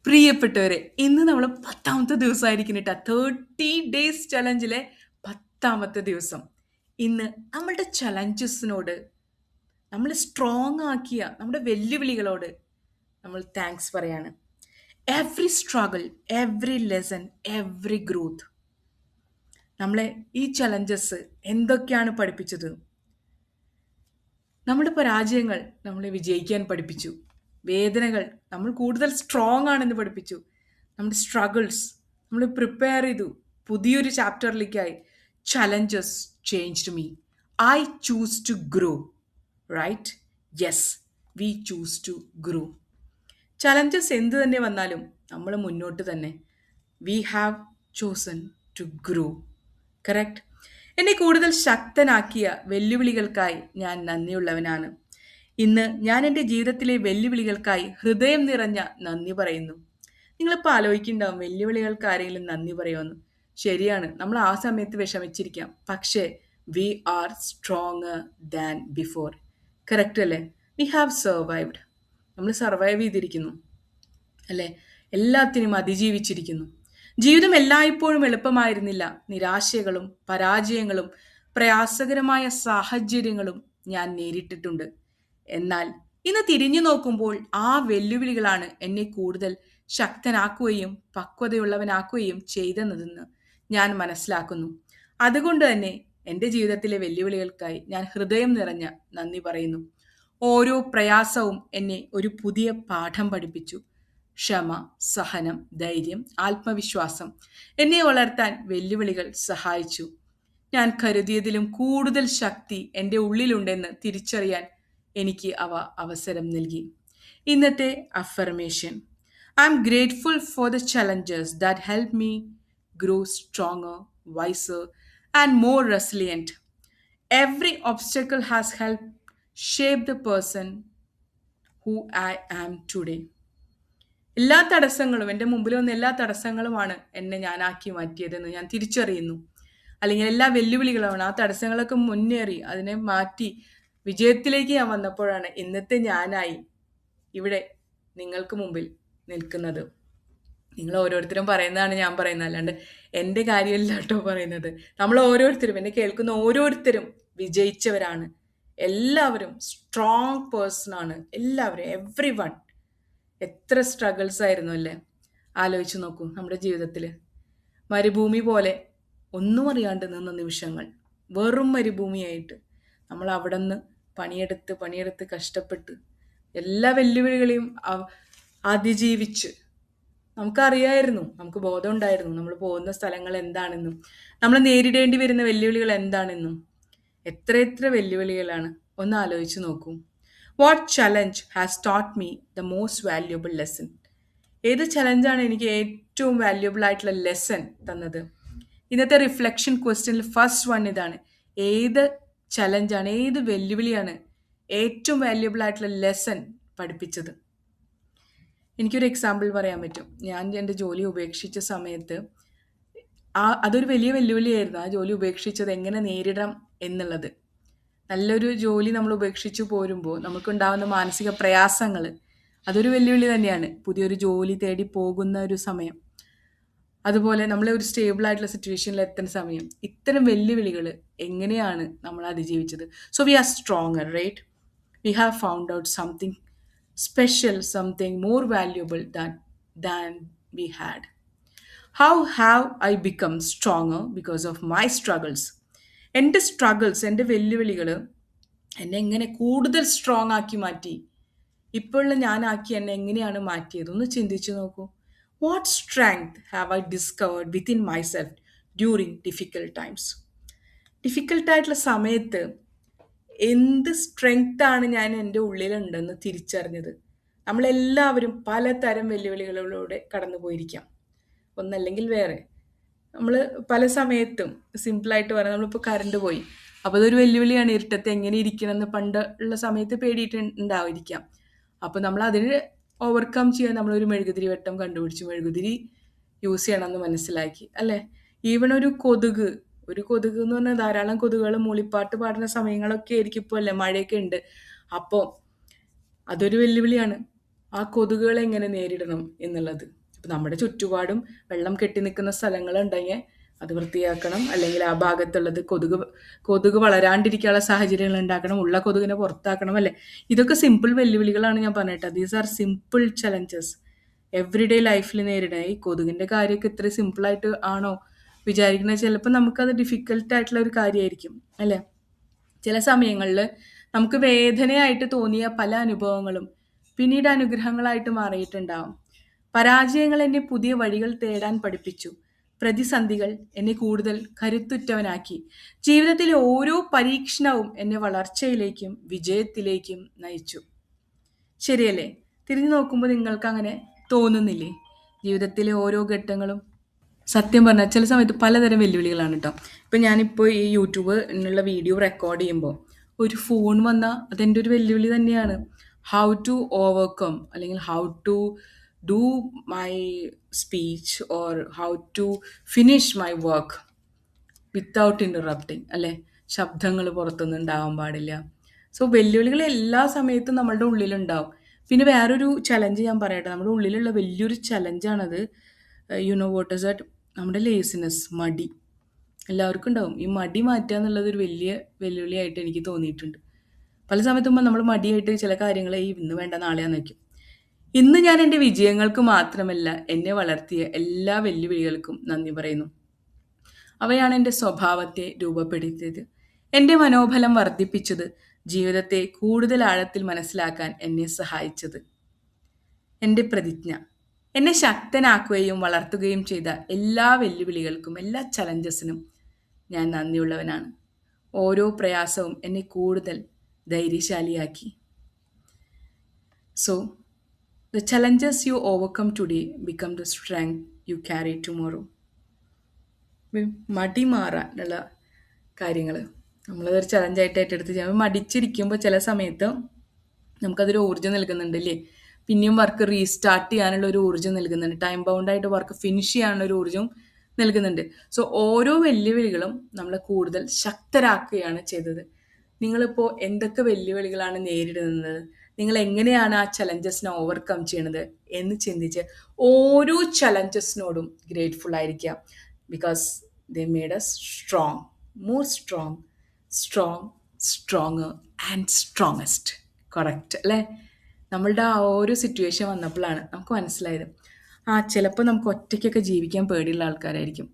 പ്രിയപ്പെട്ടവരെ, ഇന്ന് നമ്മൾ 10ാമത്തെ ദിവസമായിരിക്കും കേട്ടോ. 30 ഡേയ്സ് ചലഞ്ചിലെ 10ാമത്തെ ദിവസം. ഇന്ന് നമ്മളുടെ ചലഞ്ചസിനോട് നമ്മൾ സ്ട്രോങ് ആക്കിയ നമ്മുടെ വെല്ലുവിളികളോട് നമ്മൾ താങ്ക്സ് പറയാണ്. Every struggle, every lesson, every growth. നമ്മളെ ഈ ചലഞ്ചസ് എന്തൊക്കെയാണ് പഠിപ്പിച്ചത്? നമ്മുടെ പരാജയങ്ങൾ നമ്മളെ വിജയിക്കാൻ പഠിപ്പിച്ചു. വേദനകൾ നമ്മൾ കൂടുതൽ സ്ട്രോങ് ആണെന്ന് പഠിപ്പിച്ചു. നമ്മുടെ സ്ട്രഗിൾസ് നമ്മൾ പ്രിപ്പയർ ചെയ്തു പുതിയൊരു ചാപ്റ്ററിലേക്കായി. Challenges changed me. I choose to grow. Right? Yes, we choose to grow. Challenges എന്ത് തന്നെ വന്നാലും നമ്മൾ മുന്നോട്ട് തന്നെ. We have chosen to grow. Correct? എന്നെ കൂടുതൽ ശക്തനാക്കിയ വെല്ലുവിളികൾക്കായി ഞാൻ നന്ദിയുള്ളവനാണ്. ഇന്ന് ഞാൻ എൻ്റെ ജീവിതത്തിലെ വെല്ലുവിളികൾക്കായി ഹൃദയം നിറഞ്ഞ നന്ദി പറയുന്നു. നിങ്ങളിപ്പോൾ ആലോചിക്കുന്നുണ്ടാവും വെല്ലുവിളികൾക്ക് ആരെങ്കിലും നന്ദി പറയുമെന്ന്. ശരിയാണ്, നമ്മൾ ആ സമയത്ത് വിഷമിച്ചിരിക്കാം. പക്ഷേ we are stronger than before. Correct അല്ലേ? We have survived. നമ്മൾ സർവൈവ് ചെയ്തിരിക്കുന്നു അല്ലേ? എല്ലാത്തിനും അതിജീവിച്ചിരിക്കുന്നു. ജീവിതം എല്ലായ്പ്പോഴും എളുപ്പമായിരുന്നില്ല. നിരാശകളും പരാജയങ്ങളും പ്രയാസകരമായ സാഹചര്യങ്ങളും ഞാൻ നേരിട്ടിട്ടുണ്ട്. എന്നാൽ ഇന്ന് തിരിഞ്ഞു നോക്കുമ്പോൾ ആ വെല്ലുവിളികളാണ് എന്നെ കൂടുതൽ ശക്തനാക്കുകയും പക്വതയുള്ളവനാക്കുകയും ചെയ്തെന്നതെന്ന് ഞാൻ മനസ്സിലാക്കുന്നു. അതുകൊണ്ട് തന്നെ എൻ്റെ ജീവിതത്തിലെ വെല്ലുവിളികൾക്കായി ഞാൻ ഹൃദയം നിറഞ്ഞ നന്ദി പറയുന്നു. ഓരോ പ്രയാസവും എന്നെ ഒരു പുതിയ പാഠം പഠിപ്പിച്ചു. ക്ഷമ, സഹനം, ധൈര്യം, ആത്മവിശ്വാസം എന്നെ വളർത്താൻ വെല്ലുവിളികൾ സഹായിച്ചു. ഞാൻ കരുതിയതിലും കൂടുതൽ ശക്തി എൻ്റെ ഉള്ളിലുണ്ടെന്ന് തിരിച്ചറിയാൻ എനിക്ക് അവ അവസരം നൽകി. ഇന്നത്തെ affirmation: I am grateful for the challenges that help me grow stronger, wiser and more resilient. Every obstacle has help shape the person who I am today. എല്ലാ തടസ്സങ്ങളും, എൻ്റെ മുമ്പിൽ വന്ന എല്ലാ തടസ്സങ്ങളുമാണ് എന്നെ ഞാനാക്കി മാറ്റിയതെന്ന് ഞാൻ തിരിച്ചറിയുന്നു. അല്ലെങ്കിൽ എല്ലാ വെല്ലുവിളികളുമാണ്, ആ തടസ്സങ്ങളൊക്കെ മുന്നേറി അതിനെ മാറ്റി വിജയത്തിലേക്ക് ഞാൻ വന്നപ്പോഴാണ് ഇന്നത്തെ ഞാനായി ഇവിടെ നിങ്ങൾക്ക് മുമ്പിൽ നിൽക്കുന്നത്. നിങ്ങൾ ഓരോരുത്തരും പറയുന്നതാണ് ഞാൻ പറയുന്നത്, അല്ലാണ്ട് എൻ്റെ കാര്യമല്ല കേട്ടോ പറയുന്നത്. നമ്മൾ ഓരോരുത്തരും, എന്നെ കേൾക്കുന്ന ഓരോരുത്തരും വിജയിച്ചവരാണ്. എല്ലാവരും സ്ട്രോങ് പേഴ്സണാണ്. എല്ലാവരും, എവ്രി വൺ. എത്ര സ്ട്രഗിൾസ് ആയിരുന്നു അല്ലേ? ആലോചിച്ച് നോക്കൂ. നമ്മുടെ ജീവിതത്തിൽ മരുഭൂമി പോലെ ഒന്നും അറിയാണ്ട് നിന്ന നിമിഷങ്ങൾ, വെറും മരുഭൂമിയായിട്ട് നമ്മൾ അവിടെ നിന്ന് പണിയെടുത്ത് കഷ്ടപ്പെട്ട് എല്ലാ വെല്ലുവിളികളെയും അതിജീവിച്ച് നമുക്കറിയായിരുന്നു, നമുക്ക് ബോധം ഉണ്ടായിരുന്നു നമ്മൾ പോകുന്ന സ്ഥലങ്ങൾ എന്താണെന്നും നമ്മൾ നേരിടേണ്ടി വരുന്ന വെല്ലുവിളികൾ എന്താണെന്നും. എത്ര വെല്ലുവിളികളാണ്, ഒന്ന് ആലോചിച്ച് നോക്കൂ. What challenge has taught me the most valuable lesson? ഏത് ചലഞ്ചാണ് എനിക്ക് ഏറ്റവും വാല്യുബിൾ ആയിട്ടുള്ള ലെസൺ തന്നത്? ഇന്നത്തെ റിഫ്ലക്ഷൻ ക്വസ്റ്റ്യനിൽ ഫസ്റ്റ് വൺ ഇതാണ്: ഏത് ചലഞ്ചാണ്, ഏത് വെല്ലുവിളിയാണ് ഏറ്റവും വാല്യുബിൾ ആയിട്ടുള്ള ലെസൺ പഠിപ്പിച്ചത്? എനിക്കൊരു എക്സാമ്പിൾ പറയാൻ പറ്റും. ഞാൻ എൻ്റെ ജോലി ഉപേക്ഷിച്ച സമയത്ത് അതൊരു വലിയ വെല്ലുവിളിയായിരുന്നു. ആ ജോലി ഉപേക്ഷിച്ചത് എങ്ങനെ നേരിടാം എന്നുള്ളത്. നല്ലൊരു ജോലി നമ്മൾ ഉപേക്ഷിച്ചു പോരുമ്പോൾ നമുക്കുണ്ടാകുന്ന മാനസിക പ്രയാസങ്ങൾ, അതൊരു വെല്ലുവിളി തന്നെയാണ്. പുതിയൊരു ജോലി തേടി പോകുന്ന ഒരു സമയം, അതുപോലെ നമ്മളെ ഒരു സ്റ്റേബിൾ ആയിട്ടുള്ള സിറ്റുവേഷനിൽ എത്തുന്ന സമയം, ഇത്തരം വെല്ലുവിളികൾ എങ്ങനെയാണ് നമ്മൾ അതിജീവിച്ചത്? So we are stronger, right? We have found out something special, something more valuable than we had. How have I become stronger because of my struggles? എൻ്റെ സ്ട്രഗിൾസ്, എൻ്റെ വെല്ലുവിളികൾ എന്നെ എങ്ങനെ കൂടുതൽ സ്ട്രോങ് ആക്കി മാറ്റി? ഇപ്പോഴുള്ള ഞാനാക്കി എന്നെ എങ്ങനെയാണ് മാറ്റിയത്? ഒന്ന് ചിന്തിച്ചു നോക്കൂ. What strength have I discovered within myself during difficult times? ഡിഫിക്കൽട്ടായിട്ടുള്ള സമയത്ത് എന്ത് സ്ട്രെങ്ത്താണ് ഞാൻ എൻ്റെ ഉള്ളിലുണ്ടെന്ന് തിരിച്ചറിഞ്ഞത്. നമ്മളെല്ലാവരും പലതരം വെല്ലുവിളികളിലൂടെ കടന്നു പോയിരിക്കാം, ഒന്നല്ലെങ്കിൽ വേറെ. നമ്മൾ പല സമയത്തും സിമ്പിളായിട്ട് പറയാം, നമ്മളിപ്പോൾ കറണ്ട് പോയി, അപ്പോൾ അതൊരു വെല്ലുവിളിയാണ്. ഇരുട്ടത്ത് എങ്ങനെ ഇരിക്കണമെന്ന് പണ്ട് ഉള്ള സമയത്ത് പേടിയിട്ട് ഉണ്ടായിരിക്കാം. അപ്പോൾ നമ്മൾ അതിന് ഓവർകം ചെയ്യാൻ നമ്മളൊരു മെഴുകുതിരി വെട്ടം കണ്ടുപിടിച്ചു, മെഴുകുതിരി യൂസ് ചെയ്യണമെന്ന് മനസ്സിലാക്കി അല്ലേ? ഈവൺ ഒരു കൊതുക് എന്ന് പറഞ്ഞാൽ ധാരാളം കൊതുകുകൾ മൂളിപ്പാട്ട് പാടുന്ന സമയങ്ങളൊക്കെ ആയിരിക്കും ഇപ്പോൾ അല്ലേ, മഴയൊക്കെ ഉണ്ട്. അപ്പോൾ അതൊരു വെല്ലുവിളിയാണ്. ആ കൊതുകുകളെ എങ്ങനെ നേരിടണം എന്നുള്ളത്. ഇപ്പം നമ്മുടെ ചുറ്റുപാടും വെള്ളം കെട്ടി നിൽക്കുന്ന സ്ഥലങ്ങളുണ്ടെങ്കിൽ അത് വൃത്തിയാക്കണം, അല്ലെങ്കിൽ ആ ഭാഗത്തുള്ളത് കൊതുക് വളരാണ്ടിരിക്കാനുള്ള സാഹചര്യങ്ങൾ ഉണ്ടാക്കണം, ഉള്ള കൊതുകിനെ പുറത്താക്കണം, അല്ലേ? ഇതൊക്കെ സിമ്പിൾ വെല്ലുവിളികളാണ് ഞാൻ പറഞ്ഞിട്ട്. These are simple challenges everyday ലൈഫിൽ നേരിടുക. ഈ കൊതുകിൻ്റെ കാര്യമൊക്കെ ഇത്ര സിമ്പിളായിട്ട് ആണോ വിചാരിക്കുന്നത്? ചിലപ്പോൾ നമുക്കത് ഡിഫിക്കൽട്ടായിട്ടുള്ള ഒരു കാര്യമായിരിക്കും, അല്ലേ? ചില സമയങ്ങളിൽ നമുക്ക് വേദനയായിട്ട് തോന്നിയ പല അനുഭവങ്ങളും പിന്നീട് അനുഗ്രഹങ്ങളായിട്ട് മാറിയിട്ടുണ്ടാവും. പരാജയങ്ങൾ എന്നെ പുതിയ വഴികൾ തേടാൻ പഠിപ്പിച്ചു. പ്രതിസന്ധികൾ എന്നെ കൂടുതൽ കരുത്തുറ്റവനാക്കി. ജീവിതത്തിലെ ഓരോ പരീക്ഷണവും എന്നെ വളർച്ചയിലേക്കും വിജയത്തിലേക്കും നയിച്ചു. ശരിയല്ലേ? തിരിഞ്ഞു നോക്കുമ്പോൾ നിങ്ങൾക്ക് അങ്ങനെ തോന്നുന്നില്ലേ? ജീവിതത്തിലെ ഓരോ ഘട്ടങ്ങളും സത്യം പറഞ്ഞാൽ ചില സമയത്ത് പലതരം വെല്ലുവിളികളാണ് കേട്ടോ. ഇപ്പം ഞാനിപ്പോൾ ഈ യൂട്യൂബ് എന്നുള്ള വീഡിയോ റെക്കോർഡ് ചെയ്യുമ്പോൾ ഒരു ഫോൺ വന്നാൽ അതെൻ്റെ ഒരു വെല്ലുവിളി തന്നെയാണ്. ഹൗ ടു ഓവർകം, അല്ലെങ്കിൽ how to do my speech or how to finish my work without interrupting, അല്ലേ? ശബ്ദങ്ങൾ പുറത്തൊന്നും ഉണ്ടാവാൻ പാടില്ല. സോ വെല്ലുവിളികൾ എല്ലാ സമയത്തും നമ്മളുടെ ഉള്ളിലുണ്ടാവും. പിന്നെ വേറൊരു ചലഞ്ച് ഞാൻ പറയട്ടെ. നമ്മുടെ ഉള്ളിലുള്ള വലിയൊരു ചലഞ്ചാണത്. You know what is that? നമ്മുടെ ലേസിനെസ്, മടി. എല്ലാവർക്കും ഉണ്ടാവും. ഈ മടി മാറ്റുക എന്നുള്ളത് ഒരു വലിയ വെല്ലുവിളിയായിട്ട് എനിക്ക് തോന്നിയിട്ടുണ്ട്. പല സമയത്തുമ്പോൾ നമ്മൾ മടിയായിട്ട് ചില കാര്യങ്ങൾ ഇന്ന് വേണ്ട നാളെയാന്ന് വയ്ക്കും. ഇന്ന് ഞാൻ എൻ്റെ വിജയങ്ങൾക്ക് മാത്രമല്ല, എന്നെ വളർത്തിയ എല്ലാ വെല്ലുവിളികൾക്കും നന്ദി പറയുന്നു. അവയാണ് എൻ്റെ സ്വഭാവത്തെ രൂപപ്പെടുത്തിയത്, എൻ്റെ മനോബലം വർദ്ധിപ്പിച്ചത്, ജീവിതത്തെ കൂടുതൽ ആഴത്തിൽ മനസ്സിലാക്കാൻ എന്നെ സഹായിച്ചത്. എൻ്റെ പ്രതിജ്ഞ: എന്നെ ശക്തനാക്കുകയും വളർത്തുകയും ചെയ്ത എല്ലാ വെല്ലുവിളികൾക്കും, എല്ലാ ചലഞ്ചസിനും ഞാൻ നന്ദിയുള്ളവനാണ്. ഓരോ പ്രയാസവും എന്നെ കൂടുതൽ ധൈര്യശാലിയാക്കി. So the challenges you overcome today become the strength you carry tomorrow. മടി മാറാനുള്ള കാര്യങ്ങൾ നമ്മളതൊരു ചലഞ്ചായിട്ട് ഏറ്റെടുത്ത് ചെയ്യാം. മടിച്ചിരിക്കുമ്പോൾ ചില സമയത്ത് നമുക്കതൊരു ഊർജ്ജം നൽകുന്നുണ്ടല്ലേ? പിന്നെയും വർക്ക് റീസ്റ്റാർട്ട് ചെയ്യാനുള്ള ഒരു ഊർജ്ജം നൽകുന്നുണ്ട്. ടൈം ബൗണ്ടായിട്ട് വർക്ക് ഫിനിഷ് ചെയ്യാനുള്ള ഒരു ഊർജ്ജം നൽകുന്നുണ്ട്. സോ ഓരോ വെല്ലുവിളികളും നമ്മളെ കൂടുതൽ ശക്തരാക്കുകയാണ് ചെയ്തത്. നിങ്ങളിപ്പോൾ എന്തൊക്കെ വെല്ലുവിളികളാണ് നേരിടുന്നത്, നിങ്ങൾ എങ്ങനെയാണ് ആ ചലഞ്ചസിനെ ഓവർകം ചെയ്യണത് എന്ന് ചിന്തിച്ച് ഓരോ ചലഞ്ചസിനോടും ഗ്രേറ്റ്ഫുൾ ആയിരിക്കുക. Because they made us strong, more strong, stronger and strongest. Correct അല്ലേ? നമ്മളുടെ ആ ഓരോ സിറ്റുവേഷൻ വന്നപ്പോഴാണ് നമുക്ക് മനസ്സിലായത്, ചിലപ്പോൾ നമുക്ക് ഒറ്റയ്ക്കൊക്കെ ജീവിക്കാൻ പേടിയുള്ള ആൾക്കാരായിരിക്കും.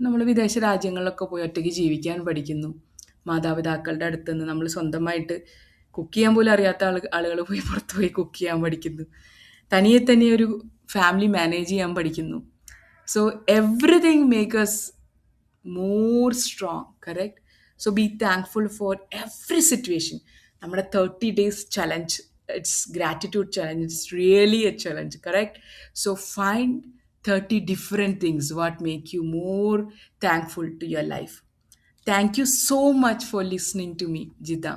നമ്മൾ വിദേശ രാജ്യങ്ങളിലൊക്കെ പോയി ഒറ്റയ്ക്ക് ജീവിക്കാൻ പഠിക്കുന്നു. മാതാപിതാക്കളുടെ അടുത്ത് നിന്ന് നമ്മൾ സ്വന്തമായിട്ട് കുക്ക് ചെയ്യാൻ പോലും അറിയാത്ത ആളുകൾ പോയി പുറത്ത് പോയി കുക്ക് ചെയ്യാൻ പഠിക്കുന്നു. തന്നെ ഒരു ഫാമിലി മാനേജ് ചെയ്യാൻ പഠിക്കുന്നു. So everything make us more strong, correct? So be thankful for every situation. നമ്മുടെ 30 days challenge, it's gratitude challenge, it's really a challenge, correct? So find 30 different things what make you more thankful to your life. Thank you so much for listening to me, Jita.